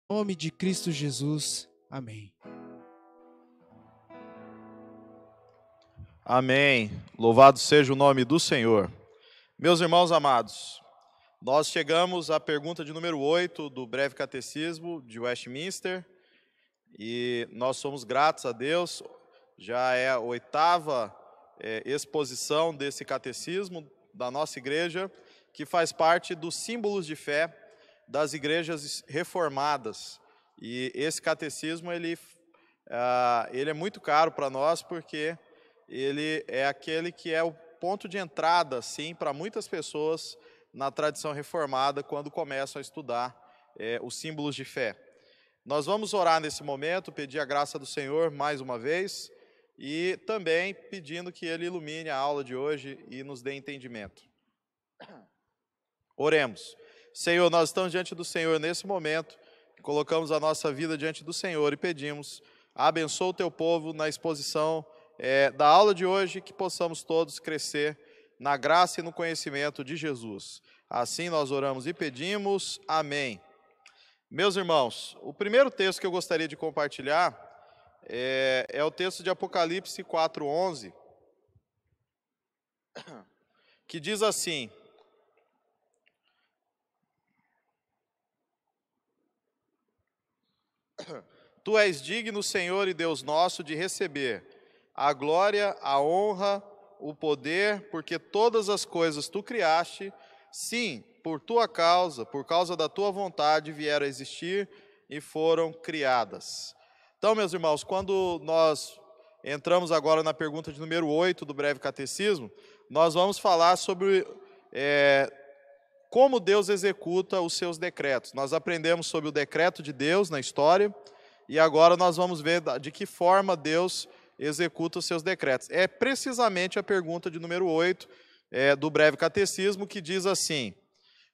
Em nome de Cristo Jesus. Amém. Amém. Louvado seja o nome do Senhor. Meus irmãos amados, nós chegamos à pergunta de número 8 do Breve Catecismo de Westminster e nós somos gratos a Deus. Já é a oitava exposição desse catecismo da nossa igreja, que faz parte dos símbolos de fé das igrejas reformadas. E esse catecismo ele é muito caro para nós, porque ele é aquele que é o ponto de entrada, sim, para muitas pessoas na tradição reformada, quando começam a estudar os símbolos de fé. Nós vamos orar nesse momento, pedir a graça do Senhor mais uma vez, e também pedindo que Ele ilumine a aula de hoje e nos dê entendimento. Oremos. Senhor, nós estamos diante do Senhor nesse momento, colocamos a nossa vida diante do Senhor e pedimos, abençoa o Teu povo na exposição da aula de hoje, que possamos todos crescer na graça e no conhecimento de Jesus. Assim nós oramos e pedimos. Amém. Meus irmãos, o primeiro texto que eu gostaria de compartilhar é o texto de Apocalipse 4:11, que diz assim: Tu és digno, Senhor e Deus nosso, de receber a glória, a honra, o poder, porque todas as coisas tu criaste, sim, por tua causa, por causa da tua vontade, vieram a existir e foram criadas. Então, meus irmãos, quando nós entramos agora na pergunta de número 8 do Breve Catecismo, nós vamos falar sobre como Deus executa os seus decretos. Nós aprendemos sobre o decreto de Deus na história, e agora nós vamos ver de que forma Deus executa os seus decretos. É precisamente a pergunta de número 8 do Breve Catecismo, que diz assim: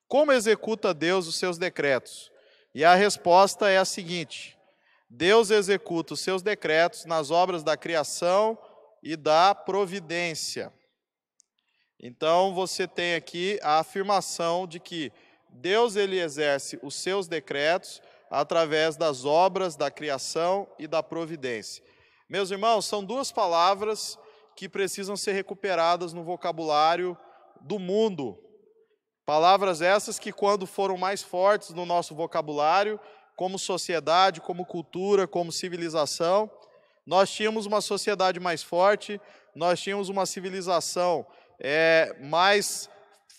como executa Deus os seus decretos? E a resposta é a seguinte: Deus executa os seus decretos nas obras da criação e da providência. Então você tem aqui a afirmação de que Deus ele exerce os seus decretos através das obras da criação e da providência. Meus irmãos, são duas palavras que precisam ser recuperadas no vocabulário do mundo. Palavras essas que, quando foram mais fortes no nosso vocabulário, como sociedade, como cultura, como civilização, nós tínhamos uma sociedade mais forte, nós tínhamos uma civilização mais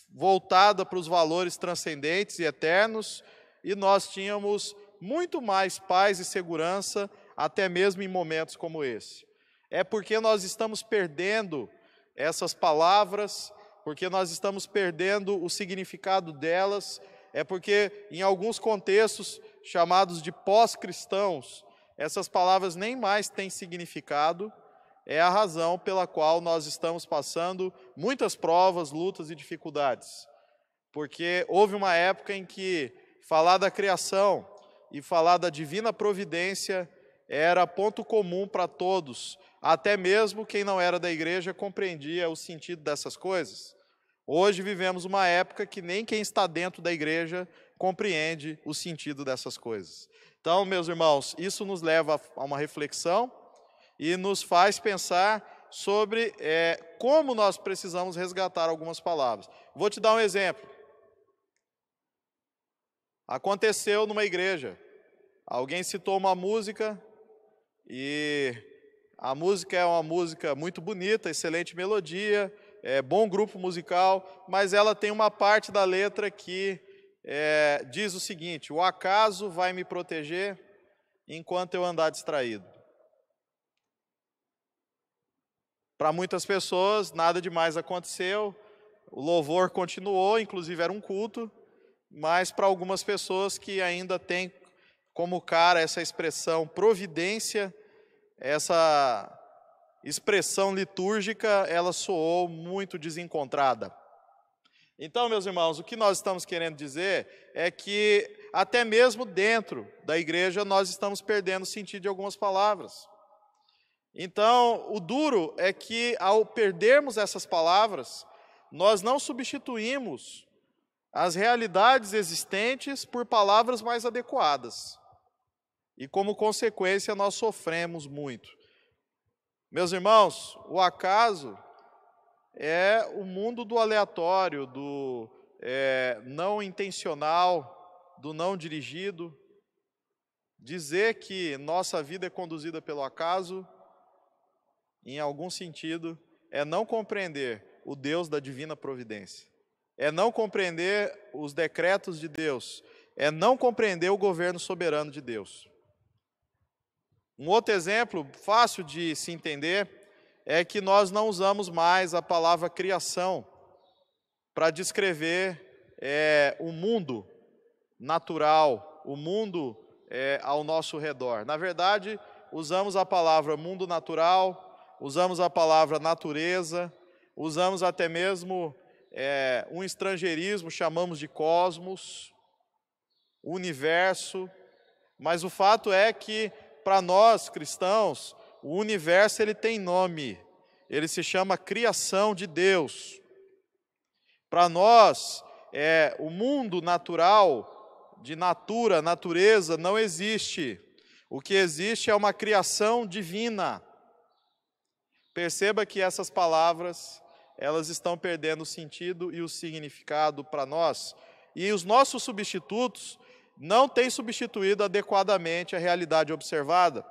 voltada para os valores transcendentes e eternos, e nós tínhamos muito mais paz e segurança, até mesmo em momentos como esse. É porque nós estamos perdendo essas palavras, porque nós estamos perdendo o significado delas, é porque em alguns contextos chamados de pós-cristãos, essas palavras nem mais têm significado. É a razão pela qual nós estamos passando muitas provas, lutas e dificuldades. Porque houve uma época em que falar da criação e falar da divina providência era ponto comum para todos, até mesmo quem não era da igreja compreendia o sentido dessas coisas. Hoje vivemos uma época que nem quem está dentro da igreja compreende o sentido dessas coisas. Então, meus irmãos, isso nos leva a uma reflexão e nos faz pensar sobre como nós precisamos resgatar algumas palavras. Vou te dar um exemplo. Aconteceu numa igreja, alguém citou uma música, e a música é uma música muito bonita, excelente melodia, bom grupo musical, mas ela tem uma parte da letra que diz o seguinte: o acaso vai me proteger enquanto eu andar distraído. Para muitas pessoas, nada demais aconteceu, o louvor continuou, inclusive era um culto, mas para algumas pessoas que ainda têm como cara essa expressão providência, essa expressão litúrgica, ela soou muito desencontrada. Então, meus irmãos, o que nós estamos querendo dizer é que até mesmo dentro da igreja nós estamos perdendo o sentido de algumas palavras. Então, o duro é que ao perdermos essas palavras, nós não substituímos as realidades existentes por palavras mais adequadas. E como consequência nós sofremos muito. Meus irmãos, o acaso é o mundo do aleatório, do não intencional, do não dirigido. Dizer que nossa vida é conduzida pelo acaso, em algum sentido, é não compreender o Deus da divina providência. É não compreender os decretos de Deus. É não compreender o governo soberano de Deus. Um outro exemplo fácil de se entender é que nós não usamos mais a palavra criação para descrever o mundo natural, o mundo ao nosso redor. Na verdade, usamos a palavra mundo natural, usamos a palavra natureza, usamos até mesmo um estrangeirismo, chamamos de cosmos, universo, mas o fato é que, para nós cristãos, o universo ele tem nome, ele se chama criação de Deus. Para nós, o mundo natural, de natureza, não existe. O que existe é uma criação divina. Perceba que essas palavras, elas estão perdendo o sentido e o significado para nós. E os nossos substitutos não têm substituído adequadamente a realidade observada.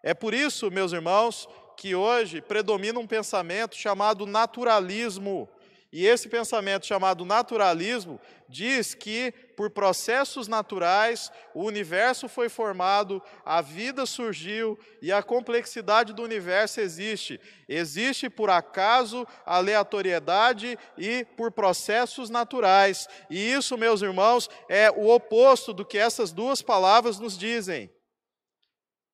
É por isso, meus irmãos, que hoje predomina um pensamento chamado naturalismo. E esse pensamento chamado naturalismo diz que, por processos naturais, o universo foi formado, a vida surgiu e a complexidade do universo existe. Existe por acaso, aleatoriedade e por processos naturais. E isso, meus irmãos, é o oposto do que essas duas palavras nos dizem.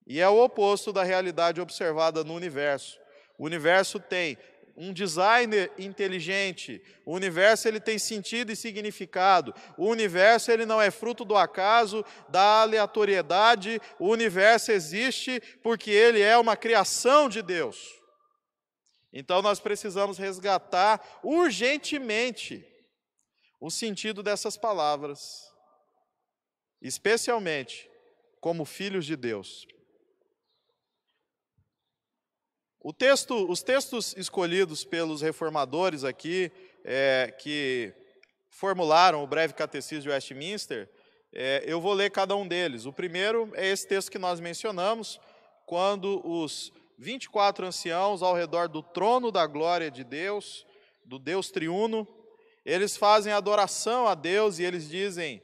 E é o oposto da realidade observada no universo. O universo tem um designer inteligente, o universo ele tem sentido e significado, o universo ele não é fruto do acaso, da aleatoriedade, o universo existe porque ele é uma criação de Deus. Então nós precisamos resgatar urgentemente o sentido dessas palavras, especialmente como filhos de Deus. Os textos escolhidos pelos reformadores aqui, que formularam o breve catecismo de Westminster, eu vou ler cada um deles. O primeiro é esse texto que nós mencionamos, quando os 24 anciãos ao redor do trono da glória de Deus, do Deus triuno, eles fazem adoração a Deus e eles dizem: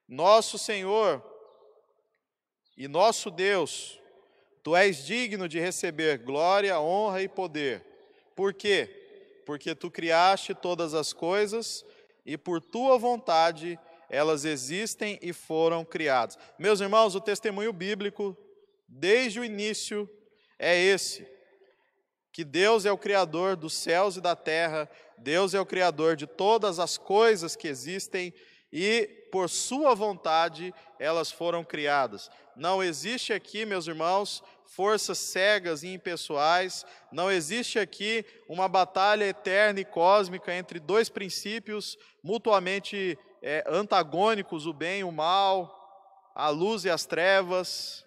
nosso Senhor e nosso Deus, Tu és digno de receber glória, honra e poder. Por quê? Porque Tu criaste todas as coisas e por Tua vontade elas existem e foram criadas. Meus irmãos, o testemunho bíblico, desde o início, é esse: que Deus é o Criador dos céus e da terra, Deus é o Criador de todas as coisas que existem e por Sua vontade elas foram criadas. Não existe aqui, meus irmãos, forças cegas e impessoais, não existe aqui uma batalha eterna e cósmica entre dois princípios mutuamente antagônicos, o bem e o mal, a luz e as trevas,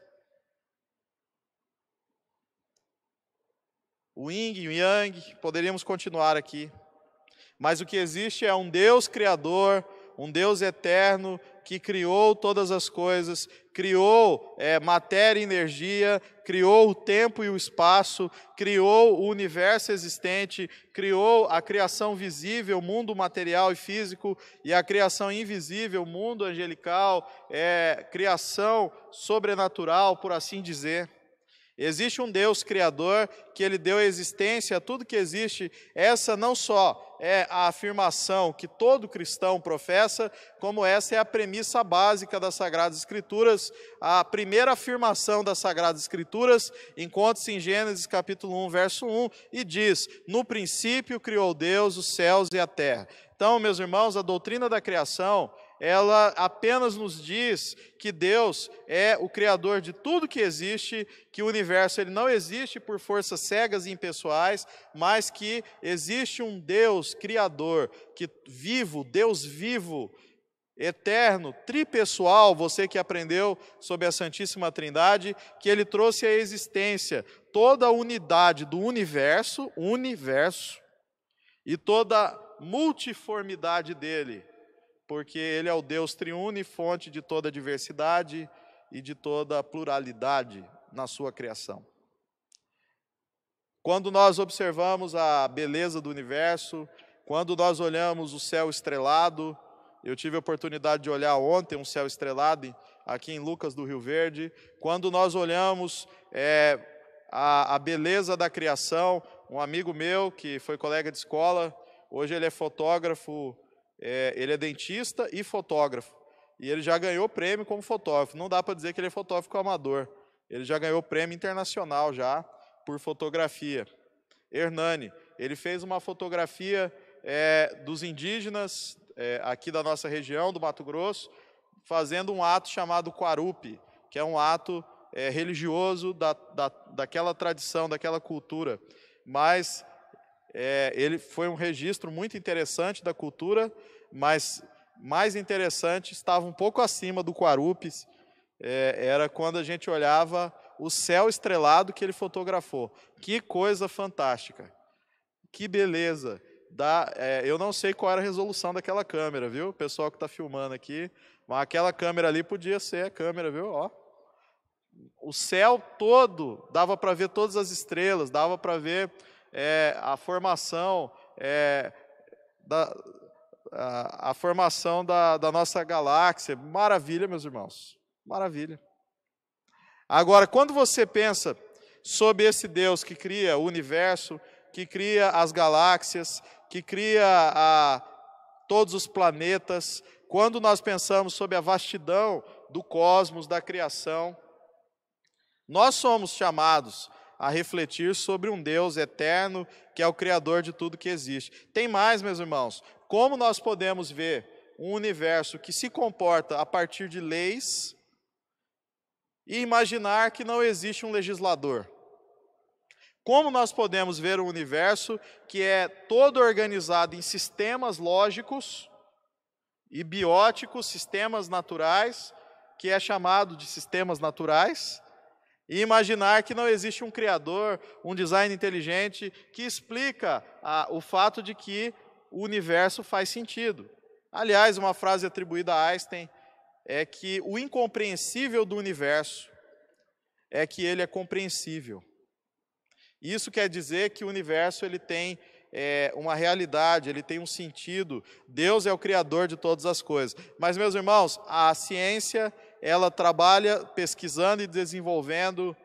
o yin e o yang, poderíamos continuar aqui. Mas o que existe é um Deus criador, um Deus eterno, que criou todas as coisas, criou matéria e energia, criou o tempo e o espaço, criou o universo existente, criou a criação visível, o mundo material e físico, e a criação invisível, o mundo angelical, criação sobrenatural, por assim dizer. Existe um Deus criador que Ele deu existência a tudo que existe. Essa não só é a afirmação que todo cristão professa, como essa é a premissa básica das Sagradas Escrituras. A primeira afirmação das Sagradas Escrituras encontra-se em Gênesis capítulo 1, verso 1, e diz: no princípio criou Deus os céus e a terra. Então, meus irmãos, a doutrina da criação, ela apenas nos diz que Deus é o Criador de tudo que existe, que o universo ele não existe por forças cegas e impessoais, mas que existe um Deus Criador, Deus vivo, eterno, tripessoal, você que aprendeu sobre a Santíssima Trindade, que ele trouxe à existência toda a unidade do universo, e toda a multiformidade dele, porque ele é o Deus triuno e fonte de toda a diversidade e de toda a pluralidade na sua criação. Quando nós observamos a beleza do universo, quando nós olhamos o céu estrelado, eu tive a oportunidade de olhar ontem um céu estrelado aqui em Lucas do Rio Verde. Quando nós olhamos a beleza da criação, um amigo meu que foi colega de escola, hoje ele é fotógrafo, ele é dentista e fotógrafo. E ele já ganhou prêmio como fotógrafo. Não dá para dizer que ele é fotógrafo amador. Ele já ganhou prêmio internacional já por fotografia. Hernani, ele fez uma fotografia dos indígenas aqui da nossa região, do Mato Grosso, fazendo um ato chamado Quarupi, que é um ato religioso daquela tradição, daquela cultura. Mas ele foi um registro muito interessante da cultura, mas mais interessante, estava um pouco acima do Quarupi, era quando a gente olhava o céu estrelado que ele fotografou. Que coisa fantástica, que beleza. Eu não sei qual era a resolução daquela câmera, viu? O pessoal que está filmando aqui, mas aquela câmera ali podia ser a câmera, viu? Ó. O céu todo, dava para ver todas as estrelas, dava para ver a formação a formação da nossa galáxia. Maravilha, meus irmãos, maravilha. Agora, quando você pensa sobre esse Deus que cria o universo, que cria as galáxias, que cria todos os planetas, quando nós pensamos sobre a vastidão do cosmos, da criação, nós somos chamados a refletir sobre um Deus eterno, que é o Criador de tudo que existe. Tem mais, meus irmãos, como nós podemos ver um universo que se comporta a partir de leis e imaginar que não existe um legislador? Como nós podemos ver um universo que é todo organizado em sistemas lógicos e bióticos, sistemas naturais, que é chamado de sistemas naturais, e imaginar que não existe um criador, um design inteligente que explica o fato de que o universo faz sentido? Aliás, uma frase atribuída a Einstein é que o incompreensível do universo é que ele é compreensível. Isso quer dizer que o universo ele tem uma realidade, ele tem um sentido. Deus é o criador de todas as coisas. Mas, meus irmãos, a ciência, ela trabalha pesquisando e desenvolvendo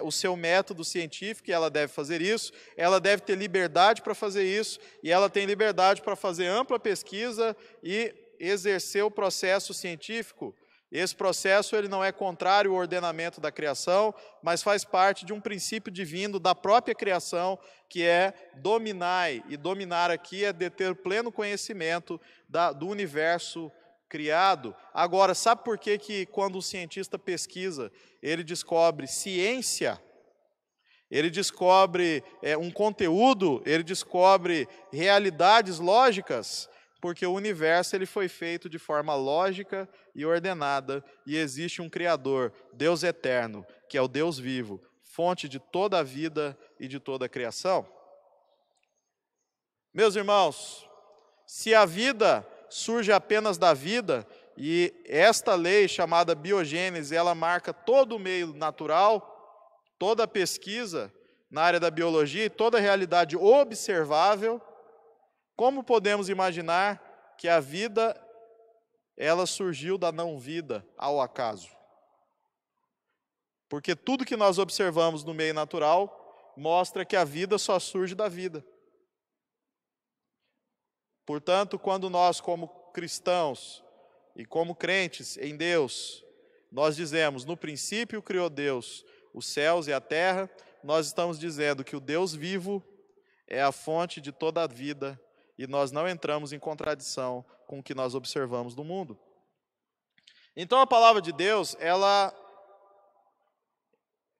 o seu método científico, e ela deve fazer isso, ela deve ter liberdade para fazer isso, e ela tem liberdade para fazer ampla pesquisa e exercer o processo científico. Esse processo ele não é contrário ao ordenamento da criação, mas faz parte de um princípio divino da própria criação, que é dominai, e dominar aqui é deter pleno conhecimento do universo criado. Agora, sabe por que quando um cientista pesquisa, ele descobre ciência, ele descobre um conteúdo, ele descobre realidades lógicas? Porque o universo ele foi feito de forma lógica e ordenada, e existe um Criador, Deus eterno, que é o Deus vivo, fonte de toda a vida e de toda a criação. Meus irmãos, se a vida surge apenas da vida, e esta lei chamada biogênese, ela marca todo o meio natural, toda a pesquisa na área da biologia e toda a realidade observável, como podemos imaginar que a vida, ela surgiu da não-vida ao acaso? Porque tudo que nós observamos no meio natural mostra que a vida só surge da vida. Portanto, quando nós, como cristãos e como crentes em Deus, nós dizemos, no princípio criou Deus os céus e a terra, nós estamos dizendo que o Deus vivo é a fonte de toda a vida, e nós não entramos em contradição com o que nós observamos no mundo. Então a palavra de Deus, ela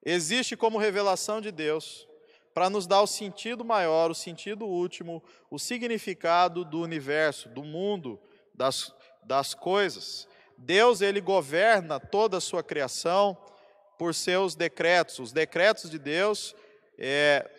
existe como revelação de Deus, para nos dar o sentido maior, o sentido último, o significado do universo, do mundo, das coisas. Deus, ele governa toda a sua criação por seus decretos. Os decretos de Deus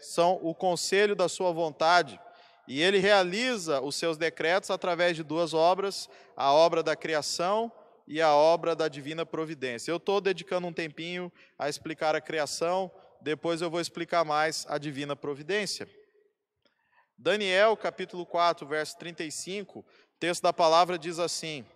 são o conselho da sua vontade. E ele realiza os seus decretos através de duas obras, a obra da criação e a obra da divina providência. Eu estou dedicando um tempinho a explicar a criação, depois eu vou explicar mais a divina providência. Daniel, capítulo 4, verso 35, o texto da palavra diz assim: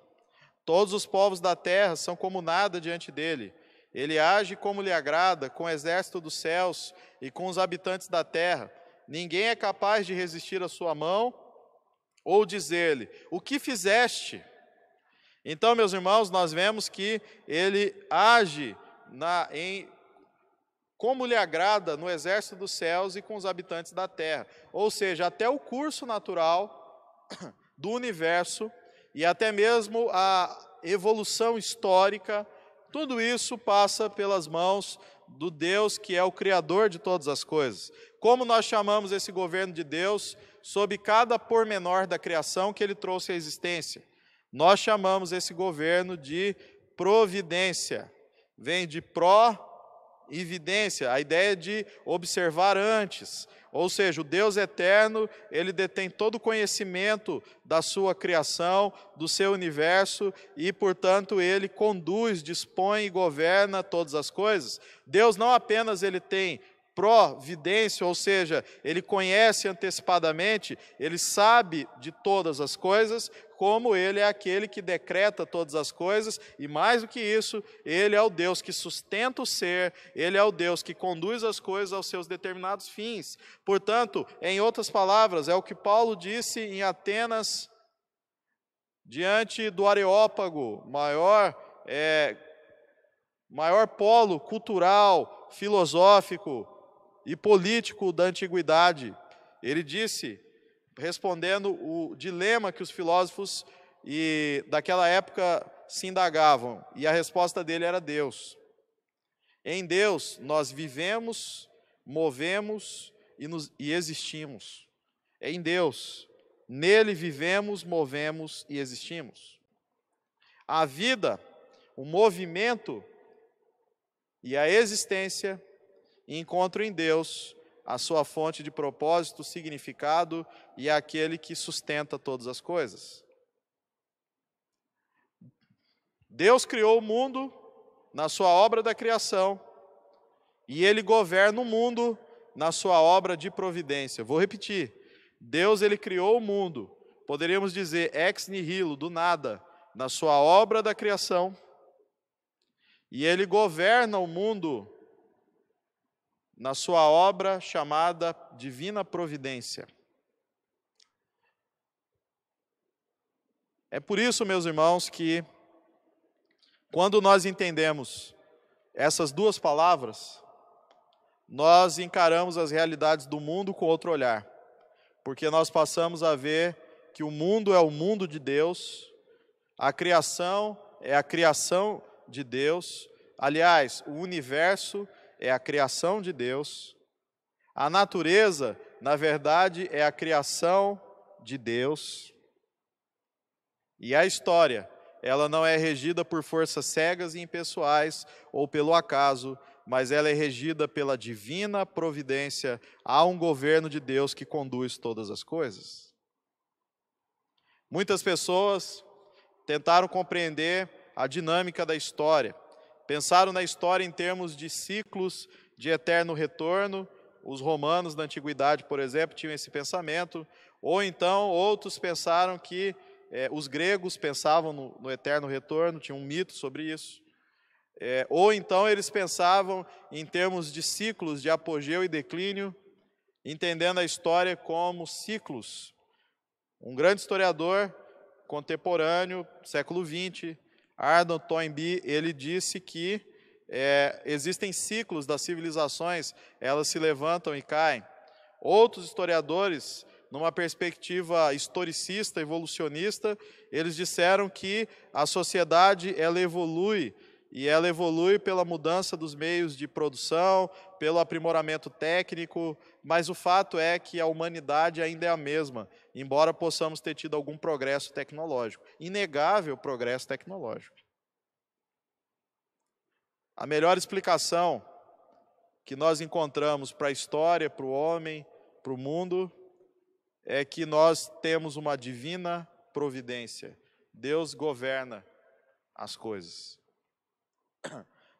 todos os povos da terra são como nada diante dele. Ele age como lhe agrada, com o exército dos céus e com os habitantes da terra. Ninguém é capaz de resistir à sua mão ou dizer-lhe: o que fizeste? Então, meus irmãos, nós vemos que ele age como lhe agrada no exército dos céus e com os habitantes da terra. Ou seja, até o curso natural do universo e até mesmo a evolução histórica, tudo isso passa pelas mãos do Deus que é o Criador de todas as coisas. Como nós chamamos esse governo de Deus sobre cada pormenor da criação que ele trouxe à existência? Nós chamamos esse governo de providência. Vem de pró-evidência, a ideia de observar antes. Ou seja, o Deus eterno, ele detém todo o conhecimento da sua criação, do seu universo, e, portanto, ele conduz, dispõe e governa todas as coisas. Deus não apenas ele tem providência, ou seja, ele conhece antecipadamente, ele sabe de todas as coisas, como ele é aquele que decreta todas as coisas, e mais do que isso, ele é o Deus que sustenta o ser, ele é o Deus que conduz as coisas aos seus determinados fins. Portanto, em outras palavras, é o que Paulo disse em Atenas, diante do Areópago, maior polo cultural, filosófico e político da antiguidade. Ele disse, respondendo o dilema que os filósofos daquela época se indagavam, e a resposta dele era Deus. Em Deus nós vivemos, movemos e existimos. Em Deus, nele vivemos, movemos e existimos. A vida, o movimento e a existência encontram em Deus a sua fonte de propósito, significado e é aquele que sustenta todas as coisas. Deus criou o mundo na sua obra da criação e ele governa o mundo na sua obra de providência. Vou repetir. Deus, ele criou o mundo, poderíamos dizer ex nihilo, do nada, na sua obra da criação, e ele governa o mundo na sua obra chamada divina providência. É por isso, meus irmãos, que quando nós entendemos essas duas palavras, nós encaramos as realidades do mundo com outro olhar, porque nós passamos a ver que o mundo é o mundo de Deus, a criação é a criação de Deus, aliás, o universo é a criação de Deus, a natureza, na verdade, é a criação de Deus, e a história, ela não é regida por forças cegas e impessoais ou pelo acaso, mas ela é regida pela divina providência. Há um governo de Deus que conduz todas as coisas. Muitas pessoas tentaram compreender a dinâmica da história. Pensaram na história em termos de ciclos de eterno retorno. Os romanos da antiguidade, por exemplo, tinham esse pensamento. Ou então, outros pensaram que os gregos pensavam no eterno retorno, tinha um mito sobre isso. Ou então eles pensavam em termos de ciclos de apogeu e declínio, entendendo a história como ciclos. Um grande historiador contemporâneo, século XX, Arnold Toynbee, ele disse que existem ciclos das civilizações, elas se levantam e caem. Outros historiadores, numa perspectiva historicista, evolucionista, eles disseram que a sociedade ela evolui e ela evolui pela mudança dos meios de produção, pelo aprimoramento técnico, mas o fato é que a humanidade ainda é a mesma, embora possamos ter tido algum progresso tecnológico. Inegável progresso tecnológico. A melhor explicação que nós encontramos para a história, para o homem, para o mundo, é que nós temos uma divina providência. Deus governa as coisas.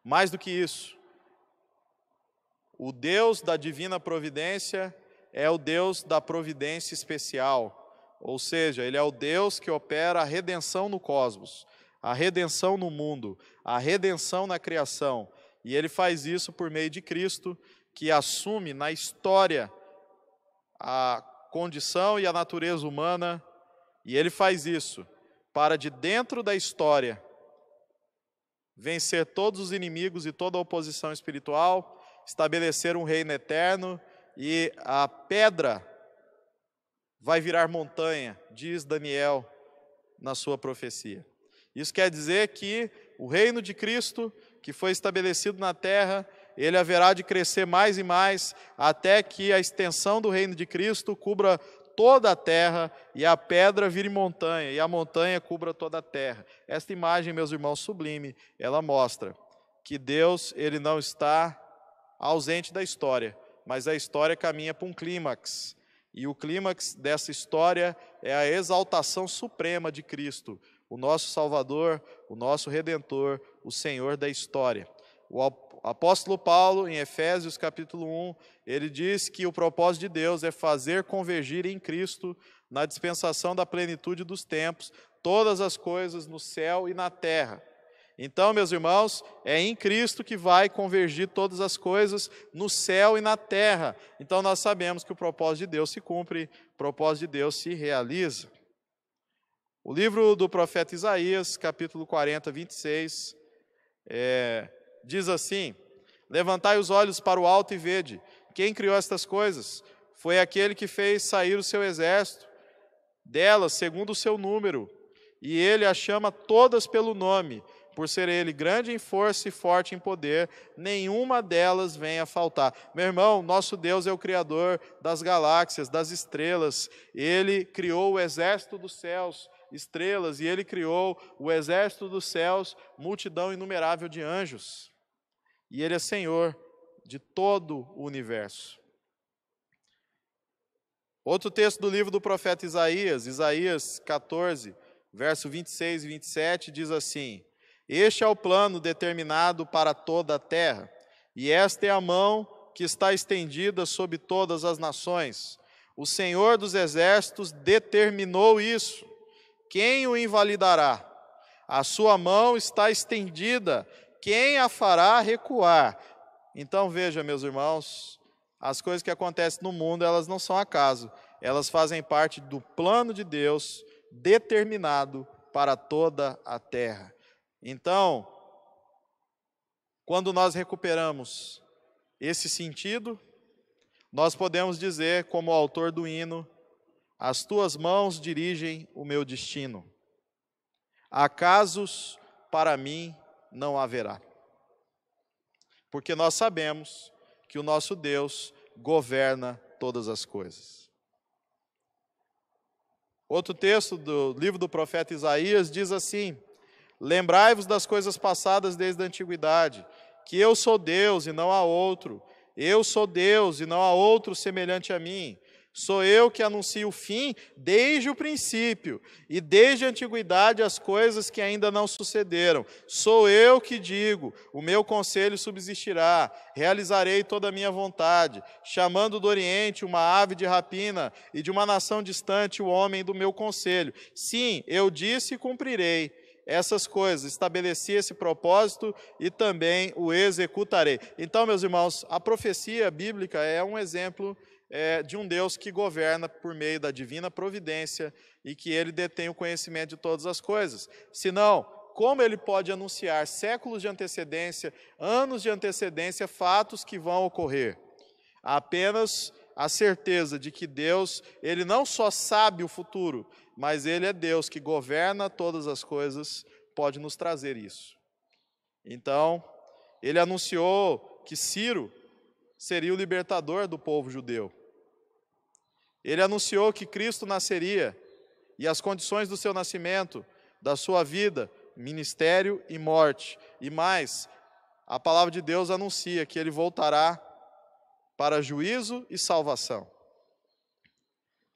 Mais do que isso, o Deus da divina providência é o Deus da providência especial, ou seja, Ele é o Deus que opera a redenção no cosmos, a redenção no mundo, a redenção na criação, e Ele faz isso por meio de Cristo, que assume na história a condição e a natureza humana, e Ele faz isso para de dentro da história vencer todos os inimigos e toda a oposição espiritual, estabelecer um reino eterno, e a pedra vai virar montanha, diz Daniel na sua profecia. Isso quer dizer que o reino de Cristo, que foi estabelecido na terra, ele haverá de crescer mais e mais, até que a extensão do reino de Cristo cubra toda a terra, e a pedra vire montanha, e a montanha cubra toda a terra. Esta imagem, meus irmãos, sublime, ela mostra que Deus, ele não está ausente da história, mas a história caminha para um clímax, e o clímax dessa história é a exaltação suprema de Cristo, o nosso Salvador, o nosso Redentor, o Senhor da história. O apóstolo Paulo, em Efésios capítulo 1, ele diz que o propósito de Deus é fazer convergir em Cristo, na dispensação da plenitude dos tempos, todas as coisas no céu e na terra. Então, meus irmãos, é em Cristo que vai convergir todas as coisas no céu e na terra. Então, nós sabemos que o propósito de Deus se cumpre, o propósito de Deus se realiza. O livro do profeta Isaías, capítulo 40, 26, diz assim: levantai os olhos para o alto e vede, quem criou estas coisas? Foi aquele que fez sair o seu exército delas, segundo o seu número, e ele as chama todas pelo nome, por ser ele grande em força e forte em poder, nenhuma delas vem a faltar. Meu irmão, nosso Deus é o Criador das galáxias, das estrelas, Ele criou o exército dos céus, estrelas, e Ele criou o exército dos céus, multidão inumerável de anjos. E Ele é Senhor de todo o universo. Outro texto do livro do profeta Isaías, Isaías 14, verso 26 e 27, diz assim: este é o plano determinado para toda a terra, e esta é a mão que está estendida sobre todas as nações. O Senhor dos exércitos determinou isso. Quem o invalidará? A sua mão está estendida. Quem a fará recuar? Então veja, meus irmãos, as coisas que acontecem no mundo, elas não são acaso. Elas fazem parte do plano de Deus determinado para toda a terra. Então, quando nós recuperamos esse sentido, nós podemos dizer, como o autor do hino: as tuas mãos dirigem o meu destino. Acasos para mim não haverá. Porque nós sabemos que o nosso Deus governa todas as coisas. Outro texto do livro do profeta Isaías diz assim: lembrai-vos das coisas passadas desde a antiguidade, que eu sou Deus e não há outro. Eu sou Deus e não há outro semelhante a mim. Sou eu que anuncio o fim desde o princípio, e desde a antiguidade as coisas que ainda não sucederam. Sou eu que digo, o meu conselho subsistirá, realizarei toda a minha vontade, chamando do Oriente uma ave de rapina, e de uma nação distante o homem do meu conselho. Sim, eu disse e cumprirei essas coisas, estabeleci esse propósito e também o executarei. Então, meus irmãos, a profecia bíblica é um exemplo de um Deus que governa por meio da divina providência e que Ele detém o conhecimento de todas as coisas. Senão, como Ele pode anunciar séculos de antecedência, anos de antecedência, fatos que vão ocorrer? Há apenas a certeza de que Deus, Ele não só sabe o futuro, mas Ele é Deus que governa todas as coisas, pode nos trazer isso. Então, ele anunciou que Ciro seria o libertador do povo judeu. Ele anunciou que Cristo nasceria e as condições do seu nascimento, da sua vida, ministério e morte. E mais, a palavra de Deus anuncia que ele voltará para juízo e salvação.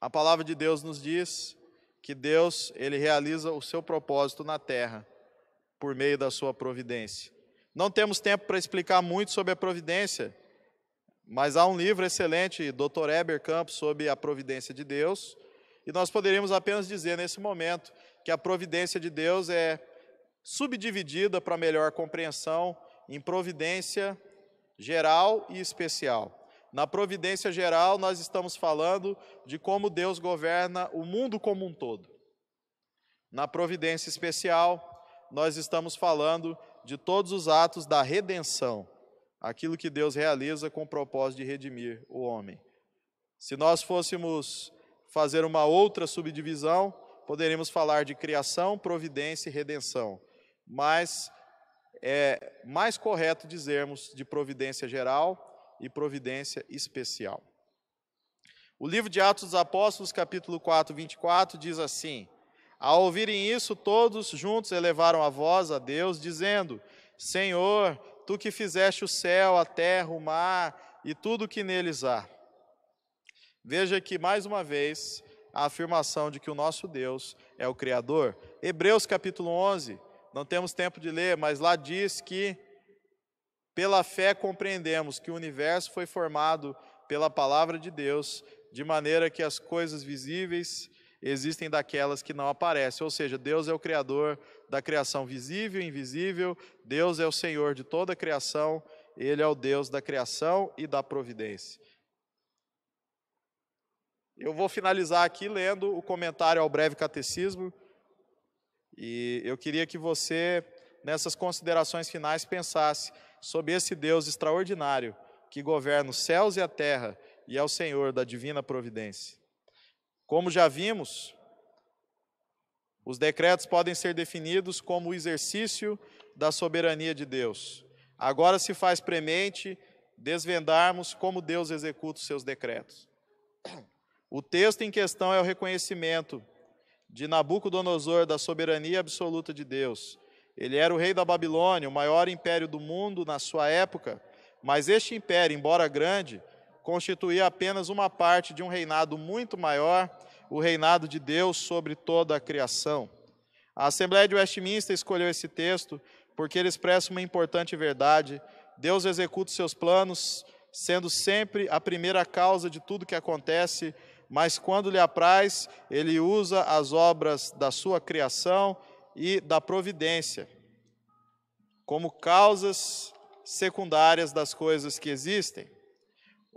A palavra de Deus nos diz que Deus, ele realiza o seu propósito na terra por meio da sua providência. Não temos tempo para explicar muito sobre a providência, mas há um livro excelente, Dr. Heber Campos, sobre a providência de Deus, e nós poderíamos apenas dizer nesse momento que a providência de Deus é subdividida para melhor compreensão em providência geral e especial. Na providência geral, nós estamos falando de como Deus governa o mundo como um todo. Na providência especial, nós estamos falando de todos os atos da redenção, aquilo que Deus realiza com o propósito de redimir o homem. Se nós fôssemos fazer uma outra subdivisão, poderíamos falar de criação, providência e redenção. Mas é mais correto dizermos de providência geral e providência especial. O livro de Atos dos Apóstolos, capítulo 4, 24, diz assim: ao ouvirem isso, todos juntos elevaram a voz a Deus, dizendo: Senhor, tu que fizeste o céu, a terra, o mar e tudo o que neles há. Veja aqui mais uma vez a afirmação de que o nosso Deus é o Criador. Hebreus capítulo 11, não temos tempo de ler, mas lá diz que pela fé compreendemos que o universo foi formado pela palavra de Deus, de maneira que as coisas visíveis existem daquelas que não aparecem. Ou seja, Deus é o Criador da criação visível e invisível, Deus é o Senhor de toda a criação, Ele é o Deus da criação e da providência. Eu vou finalizar aqui lendo o comentário ao breve catecismo, e eu queria que você, nessas considerações finais, pensasse sobre esse Deus extraordinário que governa os céus e a terra e é o Senhor da divina providência. Como já vimos, os decretos podem ser definidos como o exercício da soberania de Deus. Agora se faz premente desvendarmos como Deus executa os seus decretos. O texto em questão é o reconhecimento de Nabucodonosor da soberania absoluta de Deus. Ele era o rei da Babilônia, o maior império do mundo na sua época, mas este império, embora grande, constituía apenas uma parte de um reinado muito maior, o reinado de Deus sobre toda a criação. A Assembleia de Westminster escolheu esse texto porque ele expressa uma importante verdade. Deus executa seus planos, sendo sempre a primeira causa de tudo que acontece, mas quando lhe apraz, ele usa as obras da sua criação e da providência como causas secundárias das coisas que existem.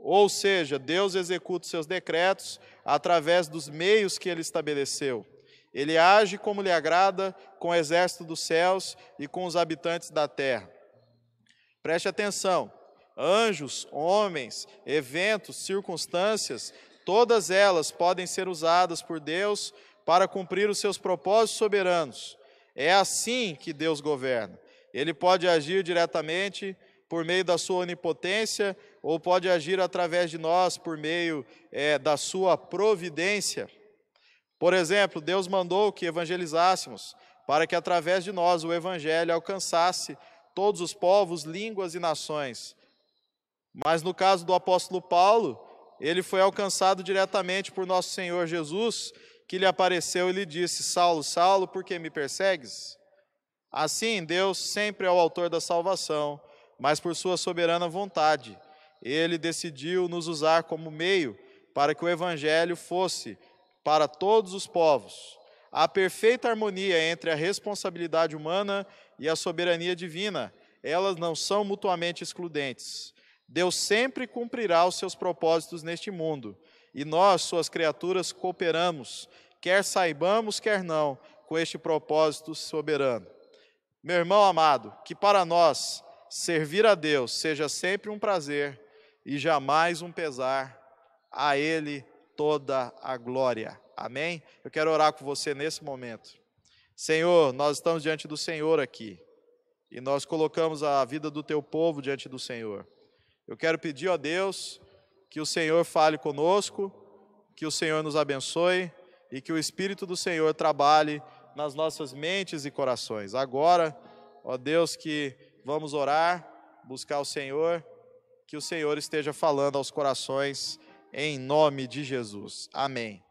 Ou seja, Deus executa seus decretos através dos meios que ele estabeleceu. Ele age como lhe agrada com o exército dos céus e com os habitantes da terra. Preste atenção, anjos, homens, eventos, circunstâncias, todas elas podem ser usadas por Deus para cumprir os seus propósitos soberanos. É assim que Deus governa. Ele pode agir diretamente por meio da sua onipotência, ou pode agir através de nós por meio da sua providência. Por exemplo, Deus mandou que evangelizássemos, para que através de nós o evangelho alcançasse todos os povos, línguas e nações. Mas no caso do apóstolo Paulo, ele foi alcançado diretamente por nosso Senhor Jesus, que lhe apareceu e lhe disse: Saulo, Saulo, por que me persegues? Assim, Deus sempre é o autor da salvação, mas por sua soberana vontade, Ele decidiu nos usar como meio para que o Evangelho fosse para todos os povos. A perfeita harmonia entre a responsabilidade humana e a soberania divina, elas não são mutuamente excludentes. Deus sempre cumprirá os seus propósitos neste mundo, e nós, suas criaturas, cooperamos, quer saibamos, quer não, com este propósito soberano. Meu irmão amado, que para nós servir a Deus seja sempre um prazer e jamais um pesar, a Ele toda a glória. Amém? Eu quero orar com você nesse momento. Senhor, nós estamos diante do Senhor aqui, e nós colocamos a vida do teu povo diante do Senhor. Eu quero pedir a Deus que o Senhor fale conosco, que o Senhor nos abençoe e que o Espírito do Senhor trabalhe nas nossas mentes e corações. Agora, ó Deus, que vamos orar, buscar o Senhor, que o Senhor esteja falando aos corações, em nome de Jesus. Amém.